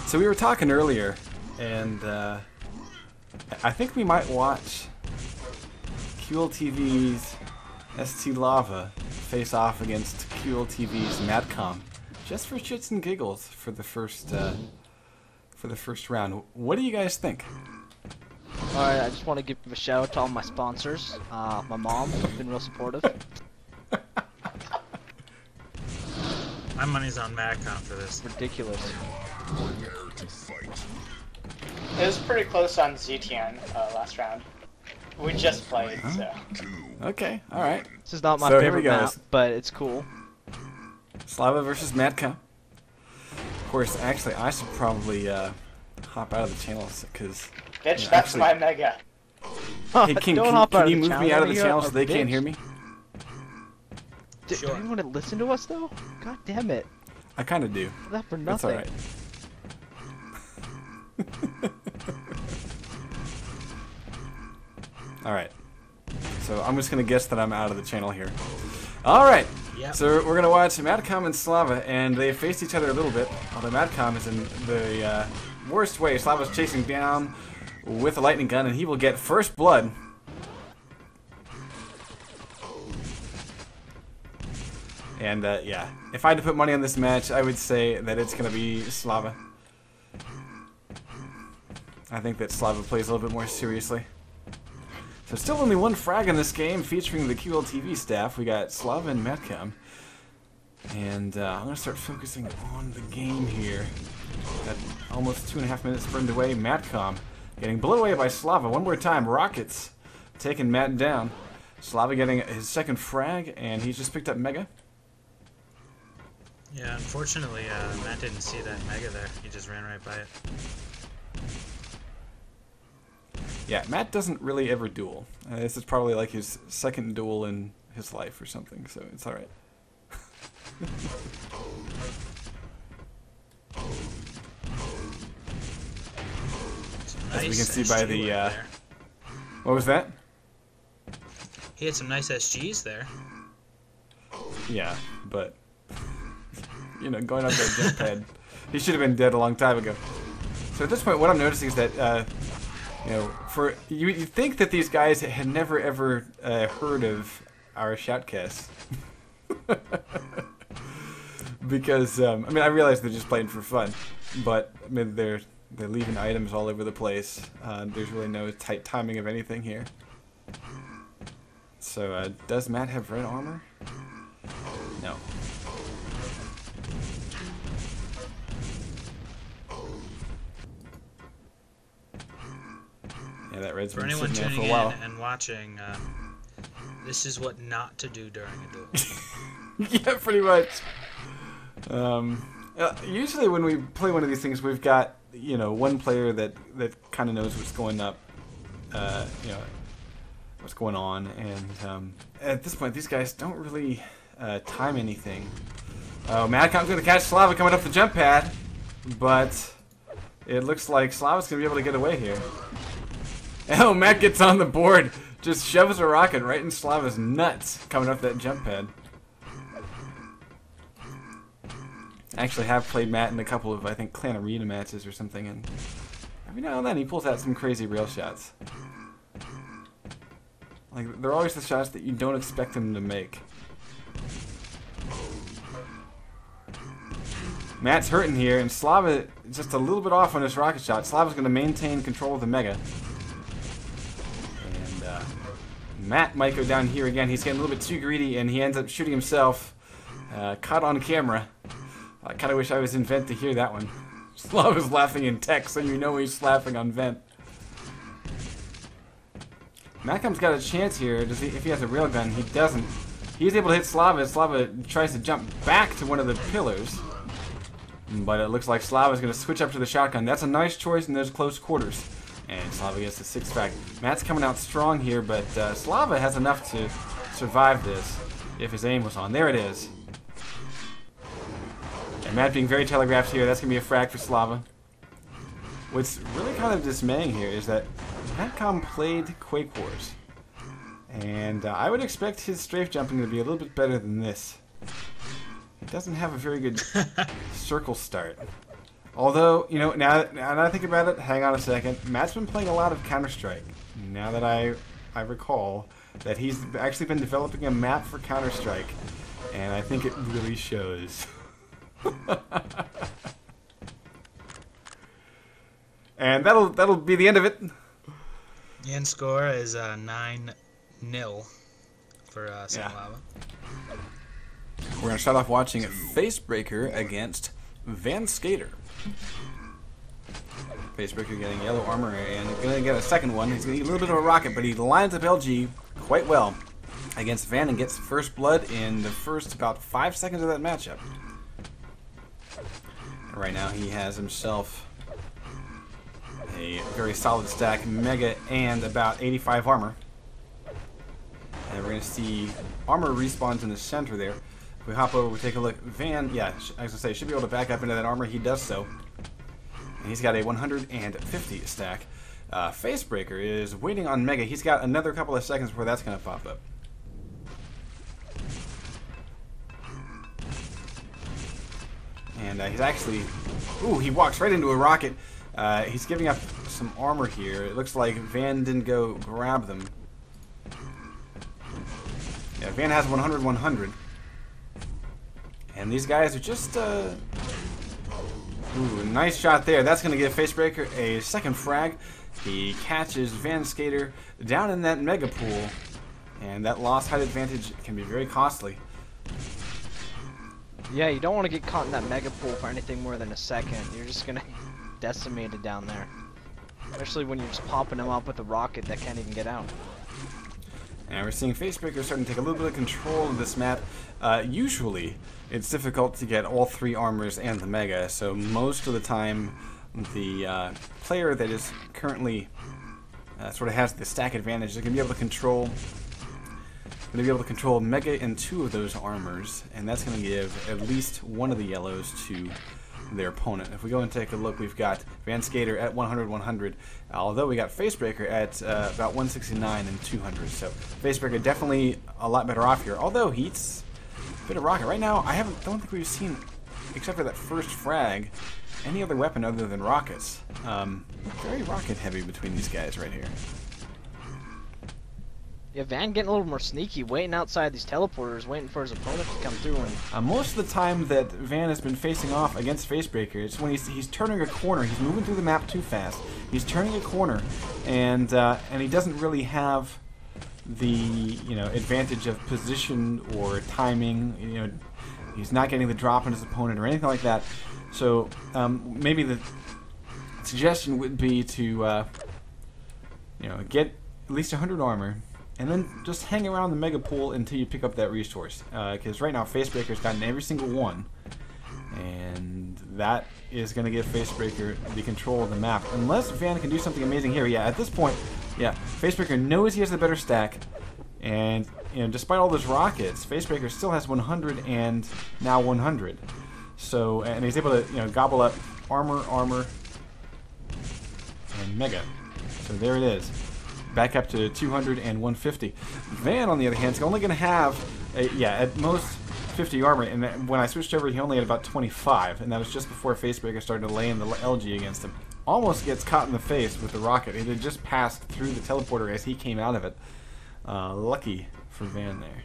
So we were talking earlier, and I think we might watch QLTV's ST Lava face off against QLTV's Madcom, just for shits and giggles for the first round. What do you guys think? Alright, I just want to give a shout out to all my sponsors. My mom has been real supportive. My money's on Madcom for this. Ridiculous. It was pretty close on ZTN last round. We just played, so. Okay, alright. This is not my So here we favorite go. map, but it's cool. Slava versus Madcom. Of course, actually, I should probably hop out of the channel because. Bitch, Yeah, that's actually- my mega. Hey, can Don't hop out can of you the move channel. me out of the You're channel a so they can't bitch. hear me? Do you want to listen to us though? God damn it. I kind of do. That for That's nothing. alright. Alright. So I'm just going to guess that I'm out of the channel here. Alright. Yep. So we're going to watch Madcom and Slava, and they faced each other a little bit. Although Madcom is in the worst way. Slava's chasing down with a lightning gun, and he will get first blood. And yeah, if I had to put money on this match, I would say that it's going to be Slava. I think that Slava plays a little bit more seriously. So still only one frag in this game, featuring the QLTV staff. We got Slava and Madcom. And I'm going to start focusing on the game here. Got almost 2.5 minutes burned away. Madcom getting blown away by Slava. One more time. Rockets taking Matt down. Slava getting his second frag, and he's just picked up Mega. Yeah, unfortunately, Matt didn't see that Mega there. He just ran right by it. Yeah, Matt doesn't really ever duel. This is probably like his second duel in his life or something, so it's alright. As we can see by SG the, right there. what was that? He had some nice SGs there. Yeah, but, you know, going up that jump pad, he should have been dead a long time ago. So at this point, what I'm noticing is that, you know, for you think that these guys had never ever heard of our shoutcasts. Because, I mean, I realize they're just playing for fun, but I mean, they're leaving items all over the place. There's really no tight timing of anything here. So, does Matt have red armor? No. Yeah, that red's For been anyone sitting there tuning for a while. in and watching, this is what not to do during a duel. Yeah, pretty much. Usually when we play one of these things, we've got, you know, one player that kind of knows what's going up, you know, what's going on, and at this point, these guys don't really time anything. Oh, Madcom's going to catch Slava coming up the jump pad, but it looks like Slava's going to be able to get away here. Oh, Matt gets on the board, just shoves a rocket right in Slava's nuts coming up that jump pad. I actually have played Matt in a couple of, I think, Clan Arena matches or something, and every now and then he pulls out some crazy rail shots. Like, they're always the shots that you don't expect him to make. Matt's hurting here, and Slava is just a little bit off on his rocket shot. Slava's going to maintain control of the Mega. And Matt might go down here again. He's getting a little bit too greedy, and he ends up shooting himself. Caught on camera. I kind of wish I was in Vent to hear that one. Slava's laughing in text, so you know he's laughing on Vent. Madcom's got a chance here. Does he, if he has a railgun, he doesn't. He's able to hit Slava. Slava tries to jump back to one of the pillars. But it looks like Slava's going to switch up to the shotgun. That's a nice choice in those close quarters. And Slava gets the 6th frag. Matt's coming out strong here, but Slava has enough to survive this if his aim was on. There it is. And Matt being very telegraphed here. That's going to be a frag for Slava. What's really kind of dismaying here is that Madcom played Quake Wars. And I would expect his strafe jumping to be a little bit better than this. He doesn't have a very good circle start. Although, you know, now that I think about it, hang on a second. Matt's been playing a lot of Counter-Strike. Now that I recall that he's actually been developing a map for Counter-Strike, and I think it really shows. And that'll be the end of it. The end score is 9-0 for Sam Lava. We're going to start off watching Facebreaker against Van Skater. Facebreaker getting yellow armor and going to get a second one. He's going to get a little bit of a rocket, but he lines up LG quite well against Van and gets first blood in the first about 5 seconds of that matchup. And right now he has himself a very solid stack, Mega, and about 85 armor. And we're going to see armor respawns in the center there. If we hop over, we take a look. Van, yeah, I was going to say, should be able to back up into that armor. He does so. And he's got a 150 stack. Facebreaker is waiting on Mega. He's got another couple of seconds before that's going to pop up. And he's actually... Ooh, he walks right into a rocket. He's giving up some armor here. It looks like Van didn't go grab them. Yeah, Van has 100. And these guys are just... Ooh, nice shot there. That's going to give Facebreaker a second frag. He catches Van Skater down in that mega pool. And that lost height advantage can be very costly. Yeah, you don't want to get caught in that mega pool for anything more than a second. You're just going to... decimated down there, especially when you're just popping them up with a rocket that can't even get out. And we're seeing Facebreaker starting to take a little bit of control of this map. Usually it's difficult to get all 3 armors and the Mega, so most of the time the player that is currently sort of has the stack advantage is going to be able to control Mega and 2 of those armors, and that's going to give at least one of the yellows to their opponent. If we go and take a look, we've got Van Skater at 100, although we got Facebreaker at about 169 and 200. So Facebreaker definitely a lot better off here. Although he's a bit of rocket right now. Don't think we've seen, except for that first frag, any other weapon other than rockets. Very rocket heavy between these guys right here. Yeah, Van getting a little more sneaky, waiting outside these teleporters, waiting for his opponent to come through. And most of the time that Van has been facing off against Facebreaker, it's when he's turning a corner. He's moving through the map too fast. He's turning a corner, and he doesn't really have the advantage of position or timing. He's not getting the drop on his opponent or anything like that. So maybe the suggestion would be to get at least 100 armor. And then just hang around the mega pool until you pick up that resource. Because right now, Facebreaker's gotten every single one. And that is going to give Facebreaker the control of the map. Unless Van can do something amazing here. Yeah, at this point, Facebreaker knows he has the better stack. And, despite all those rockets, Facebreaker still has 100 and now 100. So, and he's able to, gobble up armor, and mega. So there it is. Back up to 200 and 150. Van, on the other hand, is only going to have, at most 50 armor. And when I switched over, he only had about 25. And that was just before Facebreaker started to lay in the LG against him. Almost gets caught in the face with the rocket. It had just passed through the teleporter as he came out of it. Lucky for Van there.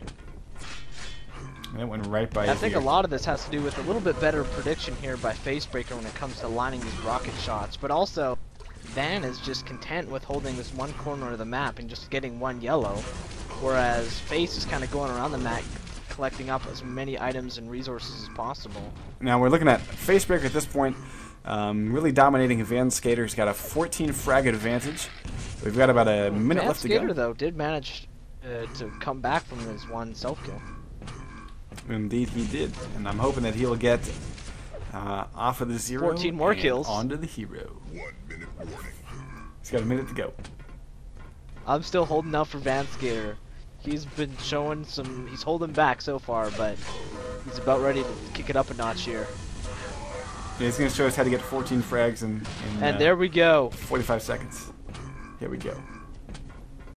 And it went right by his I think ear. a lot of this has to do with a little bit better prediction here by Facebreaker when it comes to lining these rocket shots. But also, Van is just content with holding this one corner of the map and just getting one yellow, whereas Face is kind of going around the map collecting up as many items and resources as possible. Now we're looking at Facebreaker at this point, really dominating Van Skater. He's got a 14 frag advantage. We've got about a minute left to go. Van Skater, though, did manage to come back from his one self-kill. Indeed he did, and I'm hoping that he'll get off of the 0 14 more and kills onto the hero. 1 minute warning. He's got a minute to go. I'm still holding out for Van Skater. He's been showing he's holding back so far, but he's about ready to kick it up a notch here. Yeah, he's going to show us how to get 14 frags in and there we go. 45 seconds. Here we go.